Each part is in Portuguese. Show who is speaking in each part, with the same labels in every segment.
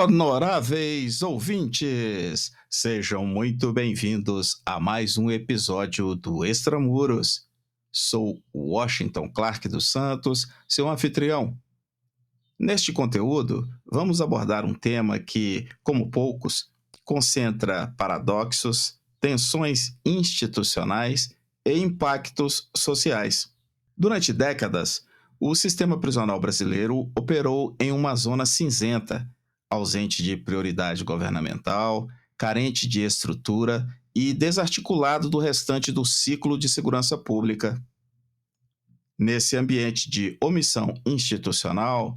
Speaker 1: Honoráveis ouvintes, sejam muito bem-vindos a mais um episódio do Extramuros. Sou Washington Clark dos Santos, seu anfitrião. Neste conteúdo, vamos abordar um tema que, como poucos, concentra paradoxos, tensões institucionais e impactos sociais. Durante décadas, o sistema prisional brasileiro operou em uma zona cinzenta, ausente de prioridade governamental, carente de estrutura e desarticulado do restante do ciclo de segurança pública. Nesse ambiente de omissão institucional,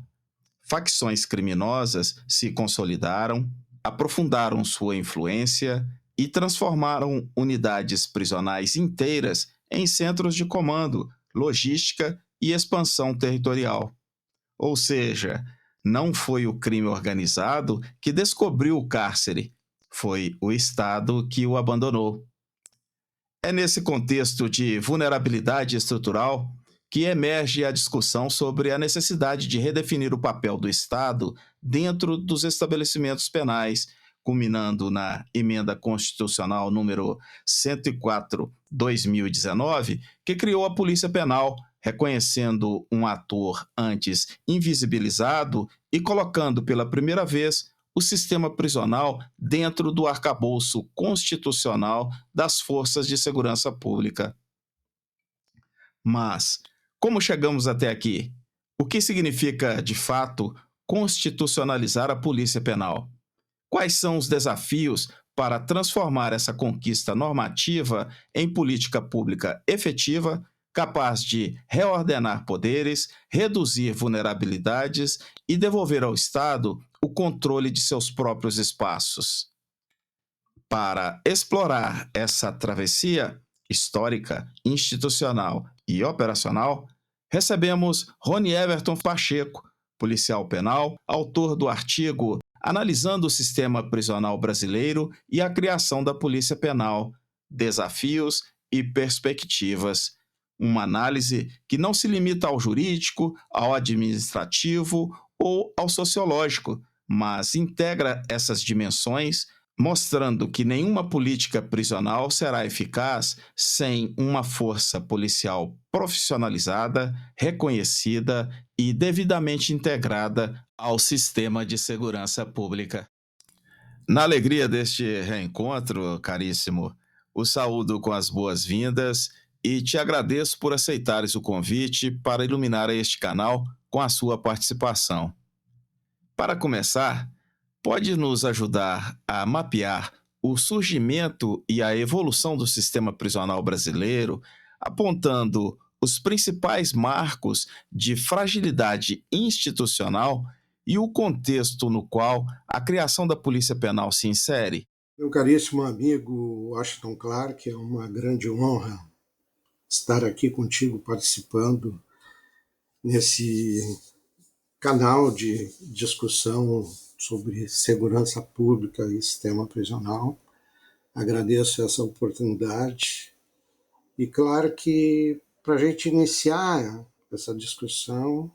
Speaker 1: facções criminosas se consolidaram, aprofundaram sua influência e transformaram unidades prisionais inteiras em centros de comando, logística e expansão territorial. Ou seja, não foi o crime organizado que descobriu o cárcere, foi o Estado que o abandonou. É nesse contexto de vulnerabilidade estrutural que emerge a discussão sobre a necessidade de redefinir o papel do Estado dentro dos estabelecimentos penais, culminando na Emenda Constitucional número 104/2019, que criou a Polícia Penal, reconhecendo um ator antes invisibilizado e colocando pela primeira vez o sistema prisional dentro do arcabouço constitucional das forças de segurança pública. Mas, como chegamos até aqui? O que significa, de fato, constitucionalizar a Polícia Penal? Quais são os desafios para transformar essa conquista normativa em política pública efetiva, capaz de reordenar poderes, reduzir vulnerabilidades e devolver ao Estado o controle de seus próprios espaços? Para explorar essa travessia histórica, institucional e operacional, recebemos Rony Everton Pacheco, policial penal, autor do artigo Analisando o Sistema Prisional Brasileiro e a Criação da Polícia Penal, Desafios e Perspectivas. Uma análise que não se limita ao jurídico, ao administrativo ou ao sociológico, mas integra essas dimensões, mostrando que nenhuma política prisional será eficaz sem uma força policial profissionalizada, reconhecida e devidamente integrada ao sistema de segurança pública. Na alegria deste reencontro, caríssimo, o saúdo com as boas-vindas e te agradeço por aceitares o convite para iluminar este canal com a sua participação. Para começar, pode nos ajudar a mapear o surgimento e a evolução do sistema prisional brasileiro, apontando os principais marcos de fragilidade institucional e o contexto no qual a criação da Polícia Penal se insere?
Speaker 2: Meu caríssimo amigo Washington Clark, é uma grande honra estar aqui contigo participando nesse canal de discussão sobre segurança pública e sistema prisional. Agradeço essa oportunidade e claro que para a gente iniciar essa discussão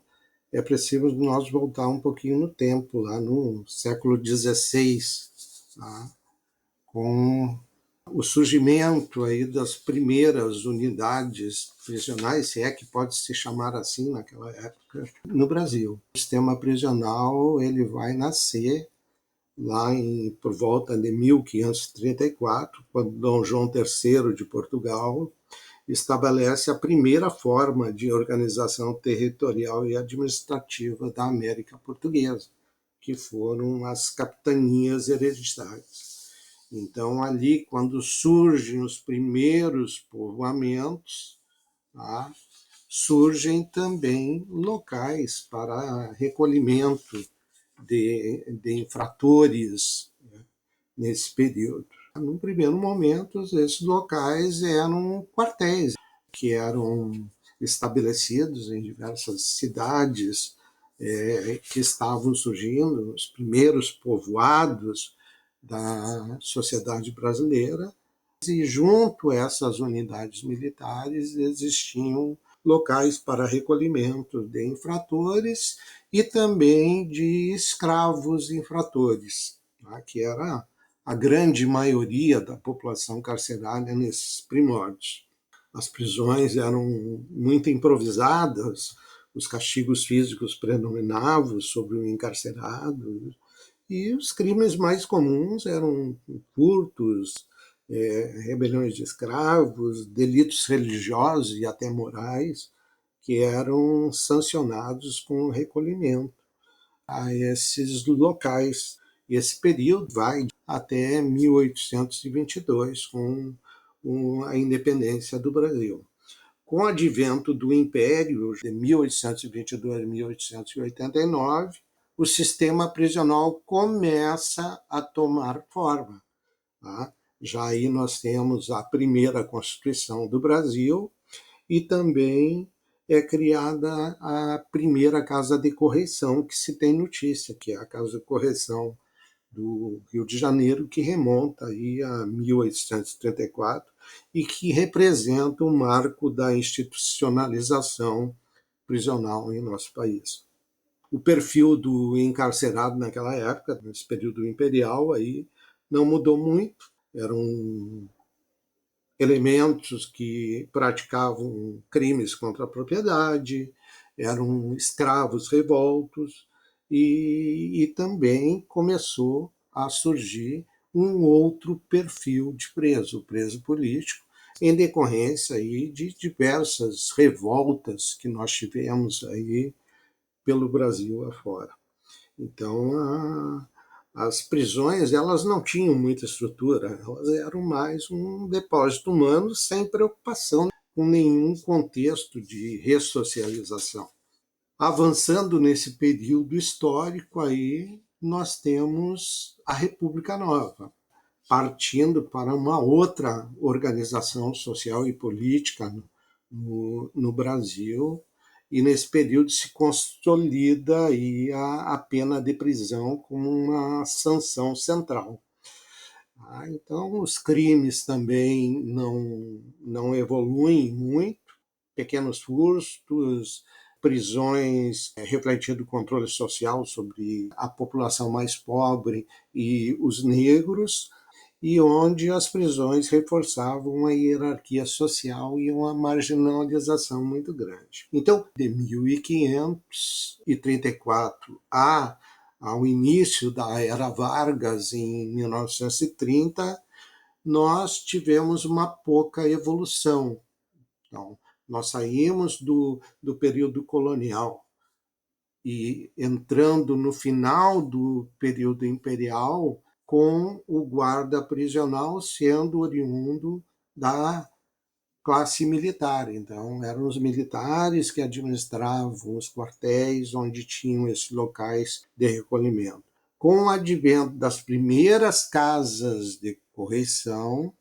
Speaker 2: é preciso nós voltar um pouquinho no tempo, lá no século XVI, tá? Com o surgimento aí das primeiras unidades prisionais, se é que pode se chamar assim naquela época, no Brasil. O sistema prisional ele vai nascer lá por volta de 1534, quando Dom João III de Portugal estabelece a primeira forma de organização territorial e administrativa da América Portuguesa, que foram as capitanias hereditárias. Então, ali, quando surgem os primeiros povoamentos, tá, surgem também locais para recolhimento de infratores, né, nesse período. No primeiro momento, esses locais eram quartéis que eram estabelecidos em diversas cidades que estavam surgindo, os primeiros povoados da sociedade brasileira, e junto a essas unidades militares existiam locais para recolhimento de infratores e também de escravos infratores, tá? Que era a grande maioria da população carcerária nesses primórdios. As prisões eram muito improvisadas, os castigos físicos predominavam sobre o encarcerado, e os crimes mais comuns eram furtos, rebeliões de escravos, delitos religiosos e até morais, que eram sancionados com recolhimento a esses locais. E esse período vai até 1822, com a independência do Brasil. Com o advento do Império, de 1822 a 1889, o sistema prisional começa a tomar forma. Tá? Já aí nós temos a primeira Constituição do Brasil e também é criada a primeira Casa de Correição que se tem notícia, que é a Casa de Correição do Rio de Janeiro, que remonta aí a 1834 e que representa o marco da institucionalização prisional em nosso país. O perfil do encarcerado naquela época, nesse período imperial, aí, não mudou muito. Eram elementos que praticavam crimes contra a propriedade, eram escravos revoltos, e também começou a surgir um outro perfil de preso, o preso político, em decorrência aí de diversas revoltas que nós tivemos aí pelo Brasil afora. Então, as prisões elas não tinham muita estrutura, elas eram mais um depósito humano sem preocupação com nenhum contexto de ressocialização. Avançando nesse período histórico aí, nós temos a República Nova, partindo para uma outra organização social e política no Brasil, e nesse período se consolida aí a pena de prisão como uma sanção central. Então, os crimes também não evoluem muito, pequenos furtos, prisões refletindo o controle social sobre a população mais pobre e os negros, e onde as prisões reforçavam a hierarquia social e uma marginalização muito grande. Então, de 1534 ao início da Era Vargas, em 1930, nós tivemos uma pouca evolução. Então, nós saímos do período colonial e entrando no final do período imperial, com o guarda prisional sendo oriundo da classe militar. Então, eram os militares que administravam os quartéis onde tinham esses locais de recolhimento. Com o advento das primeiras casas de correição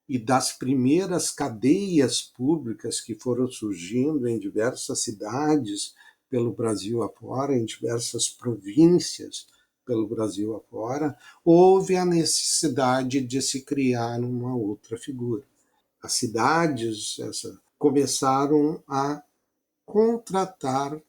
Speaker 2: e das primeiras cadeias públicas que foram surgindo em diversas cidades pelo Brasil afora, em diversas províncias pelo Brasil afora, houve a necessidade de se criar uma outra figura. As cidades começaram a contratar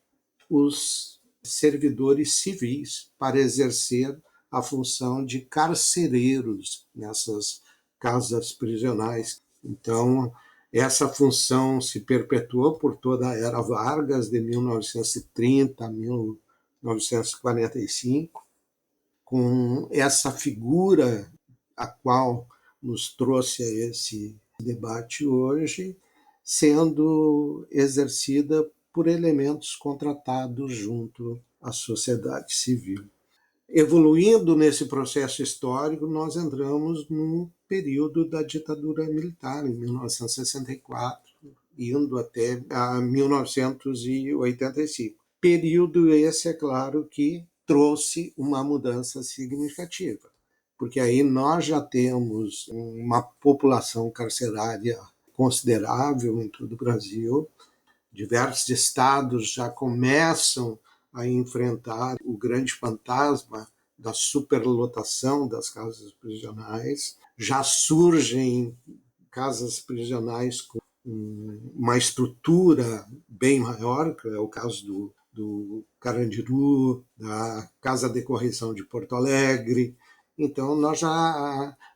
Speaker 2: os servidores civis para exercer a função de carcereiros nessas casas prisionais. Então, essa função se perpetuou por toda a Era Vargas, de 1930 a 1945, com essa figura a qual nos trouxe a esse debate hoje, sendo exercida por elementos contratados junto à sociedade civil. Evoluindo nesse processo histórico, nós entramos no período da ditadura militar, em 1964, indo até 1985. Período esse, é claro, que trouxe uma mudança significativa, porque aí nós já temos uma população carcerária considerável em todo o Brasil, diversos estados já começam a enfrentar o grande fantasma da superlotação das casas prisionais, já surgem casas prisionais com uma estrutura bem maior, que é o caso do Carandiru, da Casa de Correção de Porto Alegre. Então, nós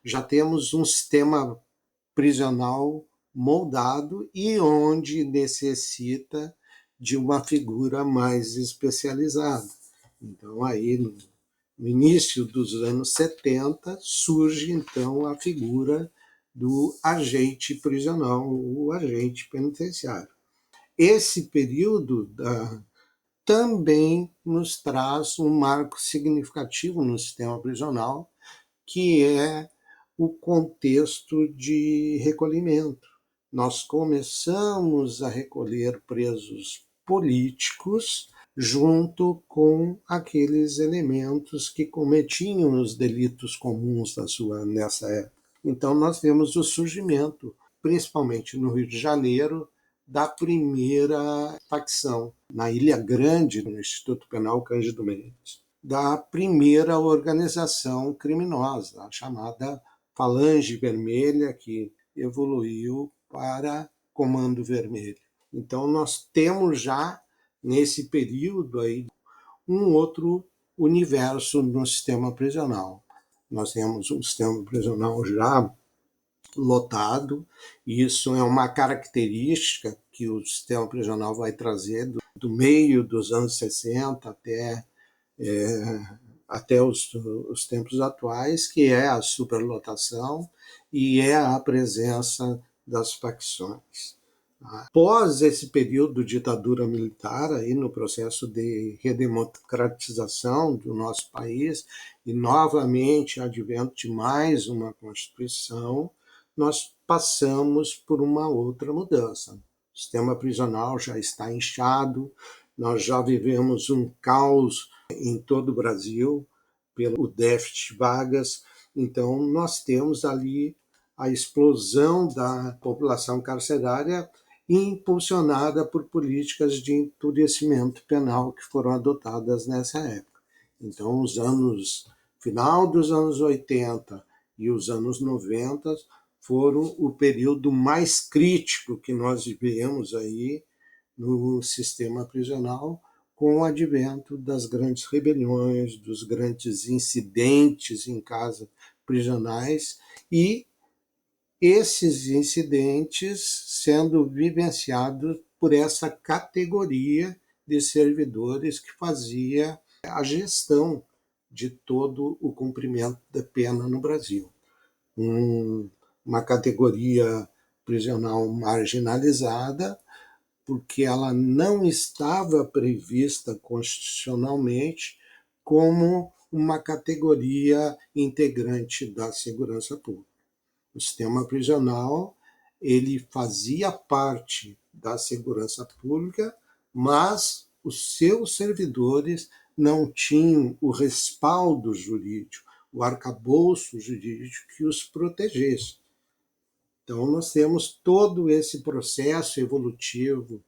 Speaker 2: já temos um sistema prisional moldado e onde necessita de uma figura mais especializada. Então, aí, no início dos anos 70, surge, então, a figura do agente prisional, o agente penitenciário. Esse período também nos traz um marco significativo no sistema prisional, que é o contexto de recolhimento. Nós começamos a recolher presos políticos junto com aqueles elementos que cometiam os delitos comuns nessa época. Então, nós vemos o surgimento, principalmente no Rio de Janeiro, da primeira facção, na Ilha Grande, no Instituto Penal Cândido Mendes, da primeira organização criminosa, a chamada Falange Vermelha, que evoluiu para Comando Vermelho. Então, nós temos já, nesse período aí, um outro universo no sistema prisional. Nós temos um sistema prisional já lotado, e isso é uma característica que o sistema prisional vai trazer do meio dos anos 60 até os tempos atuais, que é a superlotação e é a presença das facções. Após esse período de ditadura militar, aí no processo de redemocratização do nosso país, e novamente advento de mais uma Constituição, nós passamos por uma outra mudança. O sistema prisional já está inchado, nós já vivemos um caos em todo o Brasil pelo déficit de vagas, então nós temos ali a explosão da população carcerária impulsionada por políticas de endurecimento penal que foram adotadas nessa época. Então, final dos anos 80 e os anos 90 foram o período mais crítico que nós vivemos aí no sistema prisional, com o advento das grandes rebeliões, dos grandes incidentes em casas prisionais e esses incidentes sendo vivenciados por essa categoria de servidores que fazia a gestão de todo o cumprimento da pena no Brasil. Uma categoria prisional marginalizada, porque ela não estava prevista constitucionalmente como uma categoria integrante da segurança pública. O sistema prisional ele fazia parte da segurança pública, mas os seus servidores não tinham o respaldo jurídico, o arcabouço jurídico que os protegesse. Então, nós temos todo esse processo evolutivo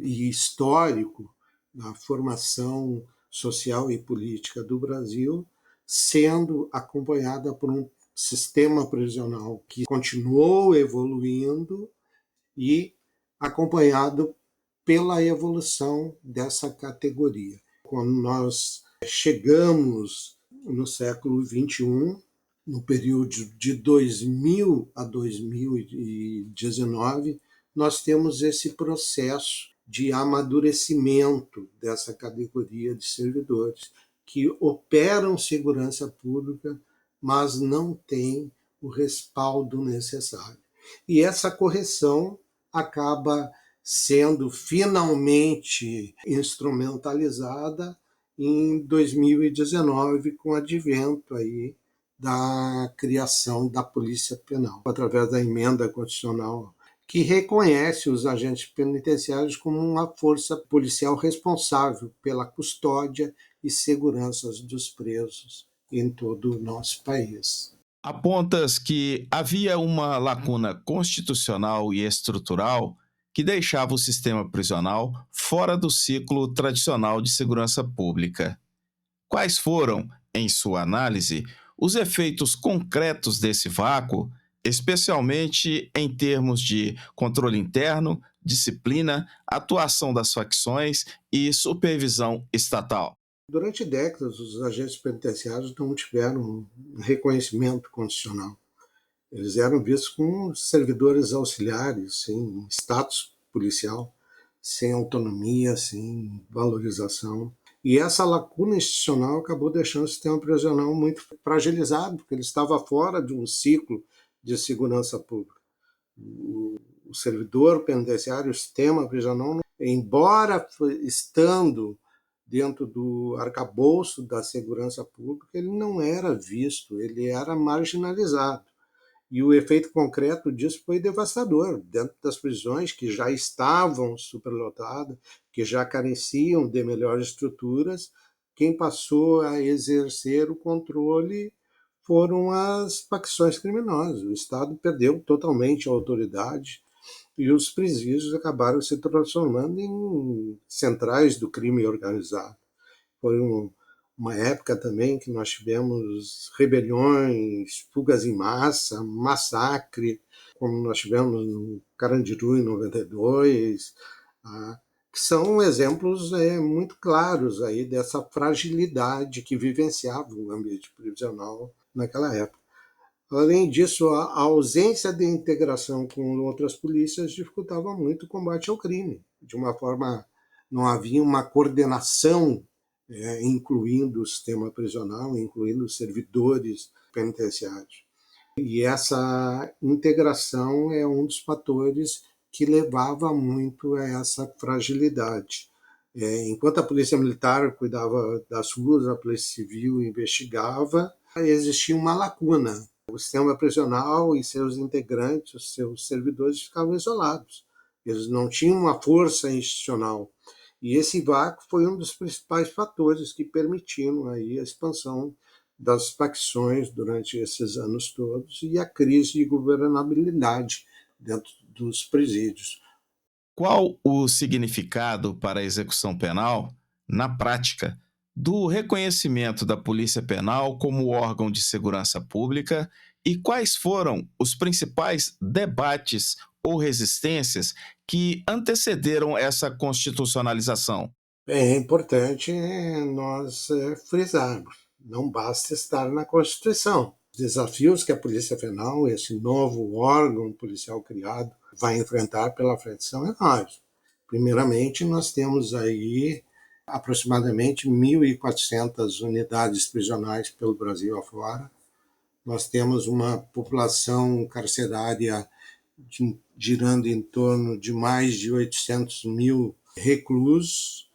Speaker 2: e histórico da formação social e política do Brasil sendo acompanhada por um sistema prisional que continuou evoluindo e acompanhado pela evolução dessa categoria. Quando nós chegamos no século XXI, no período de 2000 a 2019, nós temos esse processo de amadurecimento dessa categoria de servidores que operam segurança pública, mas não têm o respaldo necessário. E essa correção acaba sendo finalmente instrumentalizada em 2019 com o advento aí da criação da Polícia Penal, através da emenda constitucional que reconhece os agentes penitenciários como uma força policial responsável pela custódia e segurança dos presos em todo o nosso país.
Speaker 1: Apontas que havia uma lacuna constitucional e estrutural que deixava o sistema prisional fora do ciclo tradicional de segurança pública. Quais foram, em sua análise, os efeitos concretos desse vácuo, especialmente em termos de controle interno, disciplina, atuação das facções e supervisão estatal?
Speaker 2: Durante décadas, os agentes penitenciários não tiveram um reconhecimento constitucional. Eles eram vistos como servidores auxiliares, sem status policial, sem autonomia, sem valorização. E essa lacuna institucional acabou deixando o sistema prisional muito fragilizado, porque ele estava fora de um ciclo de segurança pública. O servidor penitenciário, o sistema prisional, embora estando dentro do arcabouço da segurança pública, ele não era visto, ele era marginalizado. E o efeito concreto disso foi devastador. Dentro das prisões que já estavam superlotadas, que já careciam de melhores estruturas, quem passou a exercer o controle foram as facções criminosas. O Estado perdeu totalmente a autoridade e os presídios acabaram se transformando em centrais do crime organizado. Foi uma época também que nós tivemos rebeliões, fugas em massa, massacre, como nós tivemos no Carandiru em 92, que são exemplos muito claros aí dessa fragilidade que vivenciava o ambiente prisional naquela época. Além disso, a ausência de integração com outras polícias dificultava muito o combate ao crime. De uma forma, não havia uma coordenação, incluindo o sistema prisional, incluindo os servidores penitenciários. E essa integração é um dos fatores que levava muito a essa fragilidade. Enquanto a polícia militar cuidava das ruas, a polícia civil investigava, existia uma lacuna. O sistema prisional e seus integrantes, os seus servidores, ficavam isolados. Eles não tinham uma força institucional. E esse vácuo foi um dos principais fatores que permitiram aí a expansão das facções durante esses anos todos e a crise de governabilidade dentro dos presídios.
Speaker 1: Qual o significado para a execução penal, na prática, do reconhecimento da Polícia Penal como órgão de segurança pública e quais foram os principais debates ou resistências que antecederam essa constitucionalização?
Speaker 2: É importante nós frisarmos, não basta estar na Constituição. Os desafios que a Polícia Penal, esse novo órgão policial criado, vai enfrentar pela frente são enormes. Primeiramente, nós temos aí aproximadamente 1.400 unidades prisionais pelo Brasil afora. Nós temos uma população carcerária girando em torno de mais de 800 mil reclusos,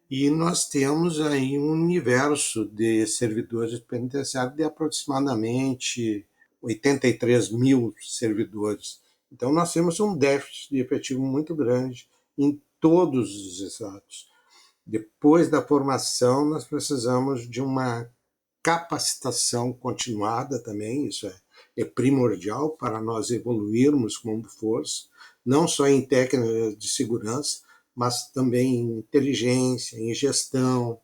Speaker 2: e nós temos aí um universo de servidores penitenciários de aproximadamente 83 mil servidores. Então, nós temos um déficit de efetivo muito grande em todos os estados. Depois da formação, nós precisamos de uma capacitação continuada também, isso é primordial para nós evoluirmos como força, não só em técnicas de segurança, mas também em inteligência, em gestão,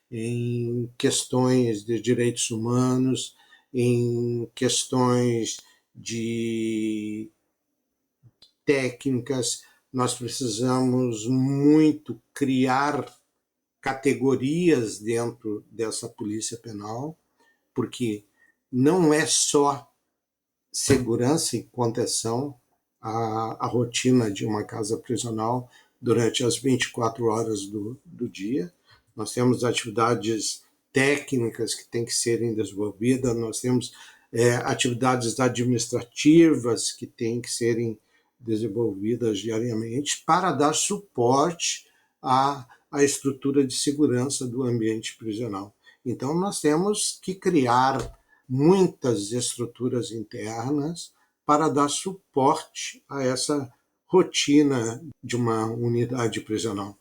Speaker 2: em questões de direitos humanos, em questões de técnicas. Nós precisamos muito criar categorias dentro dessa polícia penal, porque não é só segurança e contenção a rotina de uma casa prisional durante as 24 horas do dia. Nós temos atividades técnicas que têm que serem desenvolvidas, nós temos atividades administrativas que têm que serem desenvolvidas diariamente para dar suporte à estrutura de segurança do ambiente prisional. Então, nós temos que criar muitas estruturas internas para dar suporte a essa rotina de uma unidade prisional.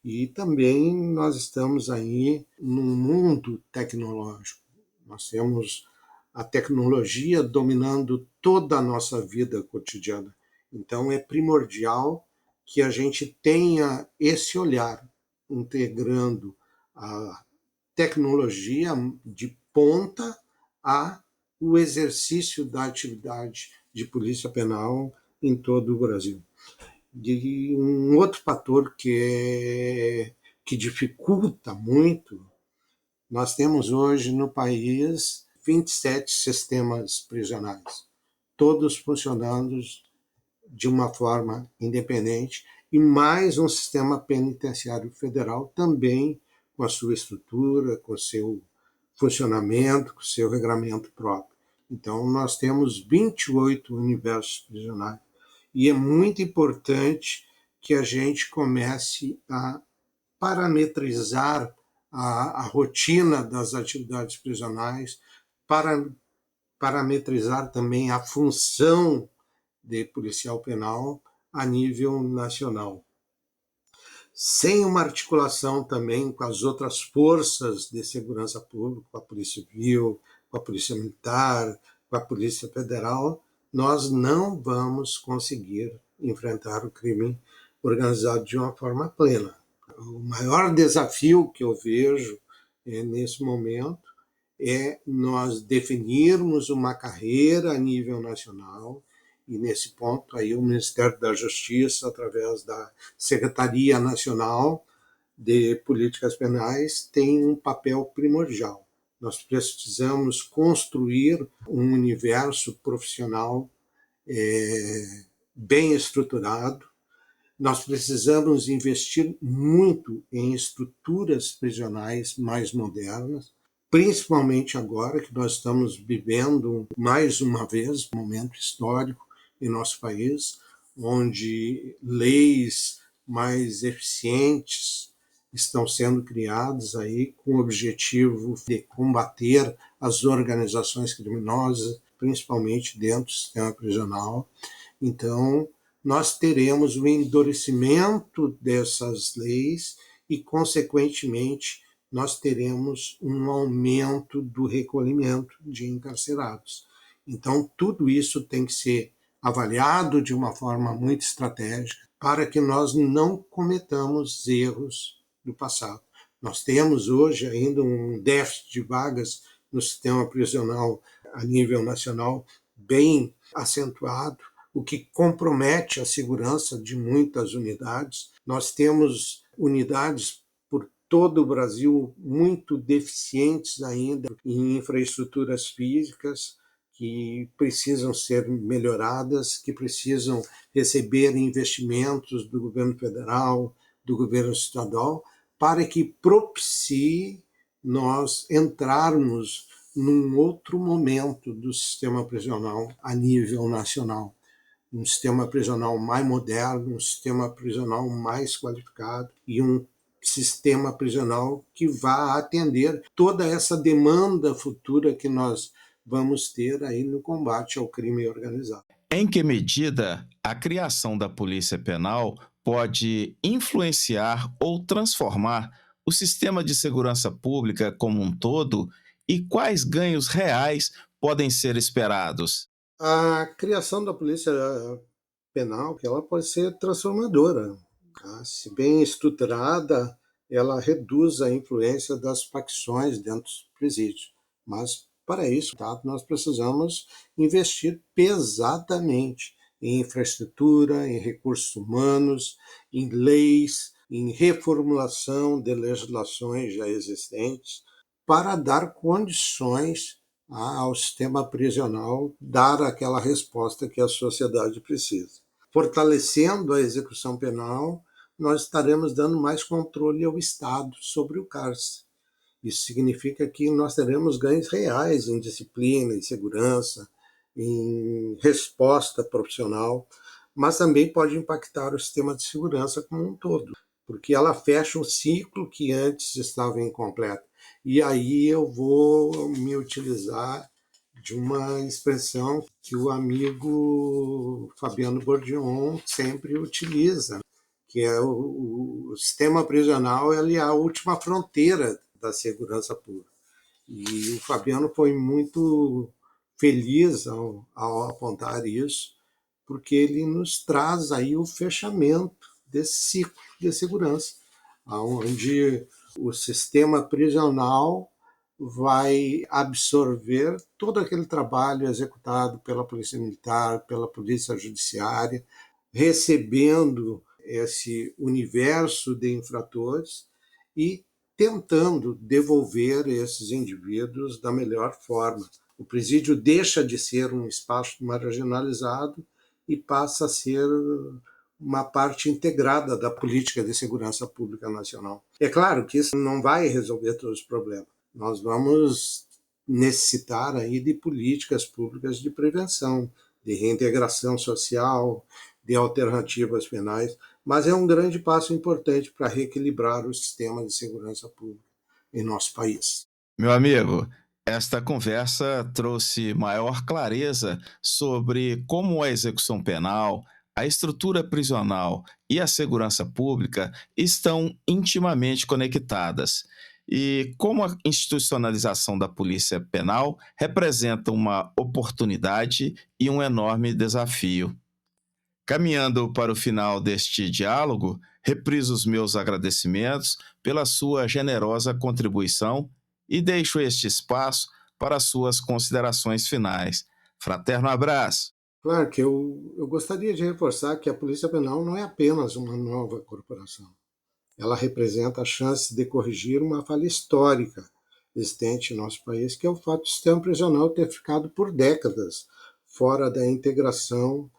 Speaker 2: E também nós estamos aí num mundo tecnológico. Nós temos a tecnologia dominando toda a nossa vida cotidiana. Então é primordial que a gente tenha esse olhar, integrando a tecnologia de ponta a o exercício da atividade de polícia penal em todo o Brasil. de um outro fator que dificulta muito. Nós temos hoje no país 27 sistemas prisionais, todos funcionando de uma forma independente, e mais um sistema penitenciário federal também com a sua estrutura, com o seu funcionamento, com o seu regramento próprio. Então, nós temos 28 universos prisionais e é muito importante que a gente comece a parametrizar a rotina das atividades prisionais, para parametrizar também a função de policial penal a nível nacional. Sem uma articulação também com as outras forças de segurança pública, com a Polícia Civil, com a Polícia Militar, com a Polícia Federal, nós não vamos conseguir enfrentar o crime organizado de uma forma plena. O maior desafio que eu vejo nesse momento é nós definirmos uma carreira a nível nacional, e nesse ponto aí o Ministério da Justiça, através da Secretaria Nacional de Políticas Penais, tem um papel primordial. Nós precisamos construir um universo profissional bem estruturado. Nós precisamos investir muito em estruturas prisionais mais modernas, principalmente agora que nós estamos vivendo mais uma vez um momento histórico em nosso país, onde leis mais eficientes estão sendo criadas aí com o objetivo de combater as organizações criminosas, principalmente dentro do sistema prisional. Então, nós teremos o endurecimento dessas leis e, consequentemente, nós teremos um aumento do recolhimento de encarcerados. Então, tudo isso tem que ser avaliado de uma forma muito estratégica para que nós não cometamos erros do passado. Nós temos hoje ainda um déficit de vagas no sistema prisional a nível nacional bem acentuado, o que compromete a segurança de muitas unidades. Nós temos unidades por todo o Brasil muito deficientes ainda em infraestruturas físicas, que precisam ser melhoradas, que precisam receber investimentos do governo federal, do governo estadual, para que propicie nós entrarmos num outro momento do sistema prisional a nível nacional. Um sistema prisional mais moderno, um sistema prisional mais qualificado e um sistema prisional que vá atender toda essa demanda futura que nós vamos ter aí no combate ao crime organizado.
Speaker 1: Em que medida a criação da Polícia Penal pode influenciar ou transformar o sistema de segurança pública como um todo e quais ganhos reais podem ser esperados?
Speaker 2: A criação da Polícia Penal, ela pode ser transformadora. Tá? Se bem estruturada, ela reduz a influência das facções dentro dos presídios. Mas, para isso, tá, nós precisamos investir pesadamente em infraestrutura, em recursos humanos, em leis, em reformulação de legislações já existentes, para dar condições ao sistema prisional dar aquela resposta que a sociedade precisa. Fortalecendo a execução penal, nós estaremos dando mais controle ao Estado sobre o cárcere. Isso significa que nós teremos ganhos reais em disciplina, em segurança, em resposta profissional, mas também pode impactar o sistema de segurança como um todo, porque ela fecha um ciclo que antes estava incompleto. E aí eu vou me utilizar de uma expressão que o amigo Fabiano Bordion sempre utiliza, que é o sistema prisional, ele é a última fronteira da segurança pública. E o Fabiano foi muito feliz ao apontar isso, porque ele nos traz aí o fechamento desse ciclo de segurança, onde o sistema prisional vai absorver todo aquele trabalho executado pela Polícia Militar, pela Polícia Judiciária, recebendo esse universo de infratores e tentando devolver esses indivíduos da melhor forma. O presídio deixa de ser um espaço marginalizado e passa a ser uma parte integrada da política de segurança pública nacional. É claro que isso não vai resolver todos os problemas. Nós vamos necessitar aí de políticas públicas de prevenção, de reintegração social, de alternativas penais, mas é um grande passo importante para reequilibrar o sistema de segurança pública em nosso país.
Speaker 1: Meu amigo, esta conversa trouxe maior clareza sobre como a execução penal, a estrutura prisional e a segurança pública estão intimamente conectadas e como a institucionalização da polícia penal representa uma oportunidade e um enorme desafio. Caminhando para o final deste diálogo, repriso os meus agradecimentos pela sua generosa contribuição e deixo este espaço para suas considerações finais. Fraterno abraço.
Speaker 2: Claro que eu gostaria de reforçar que a Polícia Penal não é apenas uma nova corporação. Ela representa a chance de corrigir uma falha histórica existente em nosso país, que é o fato do sistema prisional ter ficado por décadas fora da integração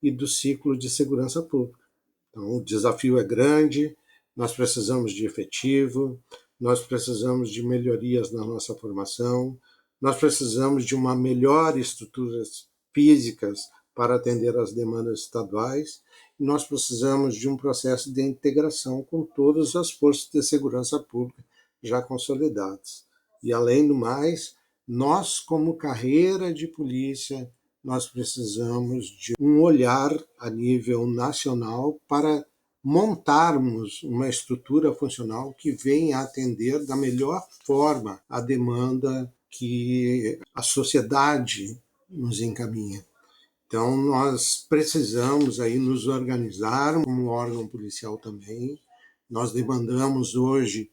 Speaker 2: e do ciclo de segurança pública. Então, o desafio é grande, nós precisamos de efetivo, nós precisamos de melhorias na nossa formação, nós precisamos de uma melhor estruturas físicas para atender às demandas estaduais, e nós precisamos de um processo de integração com todas as forças de segurança pública já consolidadas. E, além do mais, nós, como carreira de polícia, nós precisamos de um olhar a nível nacional para montarmos uma estrutura funcional que venha atender da melhor forma a demanda que a sociedade nos encaminha. Então, nós precisamos aí nos organizar como órgão policial também. Nós demandamos hoje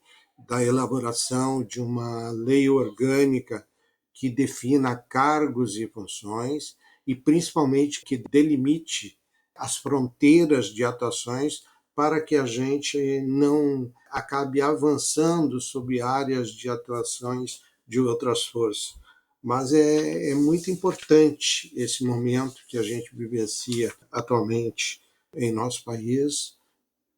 Speaker 2: da elaboração de uma lei orgânica que defina cargos e funções e, principalmente, que delimite as fronteiras de atuações para que a gente não acabe avançando sobre áreas de atuações de outras forças. Mas é muito importante esse momento que a gente vivencia atualmente em nosso país.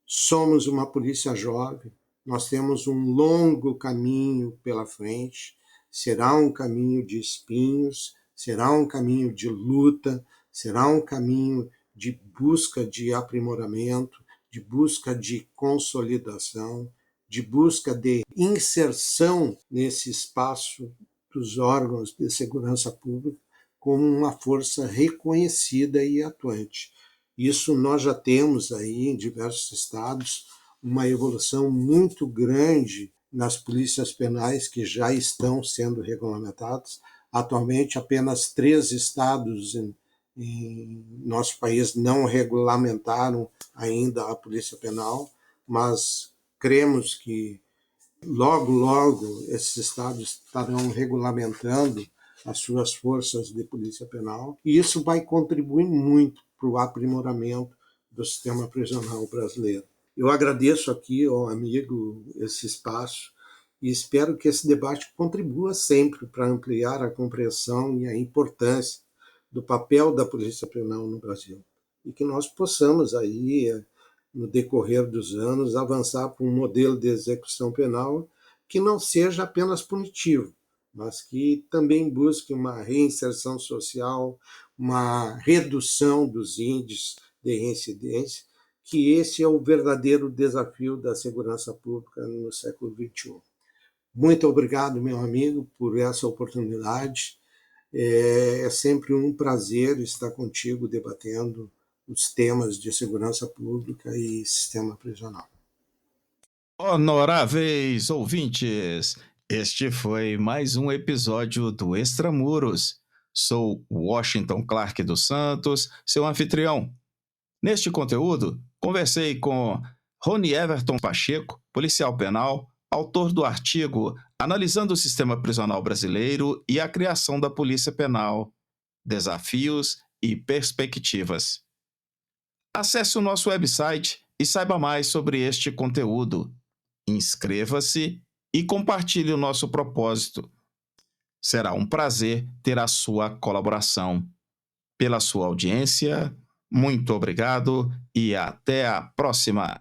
Speaker 2: Somos uma polícia jovem, nós temos um longo caminho pela frente, será um caminho de espinhos, será um caminho de luta, será um caminho de busca de aprimoramento, de busca de consolidação, de busca de inserção nesse espaço dos órgãos de segurança pública como uma força reconhecida e atuante. Isso nós já temos aí em diversos estados uma evolução muito grande nas polícias penais que já estão sendo regulamentadas. Atualmente, apenas 3 estados em nosso país não regulamentaram ainda a polícia penal, mas cremos que logo, logo, esses estados estarão regulamentando as suas forças de polícia penal, e isso vai contribuir muito para o aprimoramento do sistema prisional brasileiro. Eu agradeço aqui ao amigo esse espaço e espero que esse debate contribua sempre para ampliar a compreensão e a importância do papel da polícia penal no Brasil e que nós possamos aí no decorrer dos anos, avançar para um modelo de execução penal que não seja apenas punitivo, mas que também busque uma reinserção social, uma redução dos índices de reincidência, que esse é o verdadeiro desafio da segurança pública no século XXI. Muito obrigado, meu amigo, por essa oportunidade. É sempre um prazer estar contigo debatendo os temas de segurança pública e sistema prisional.
Speaker 1: Honoráveis ouvintes, este foi mais um episódio do Extramuros. Sou Washington Clark dos Santos, seu anfitrião. Neste conteúdo, conversei com Rony Everton Pacheco, policial penal, autor do artigo Analisando o Sistema Prisional Brasileiro e a Criação da Polícia Penal, Desafios e Perspectivas. Acesse o nosso website e saiba mais sobre este conteúdo. Inscreva-se e compartilhe o nosso propósito. Será um prazer ter a sua colaboração. Pela sua audiência, muito obrigado e até a próxima!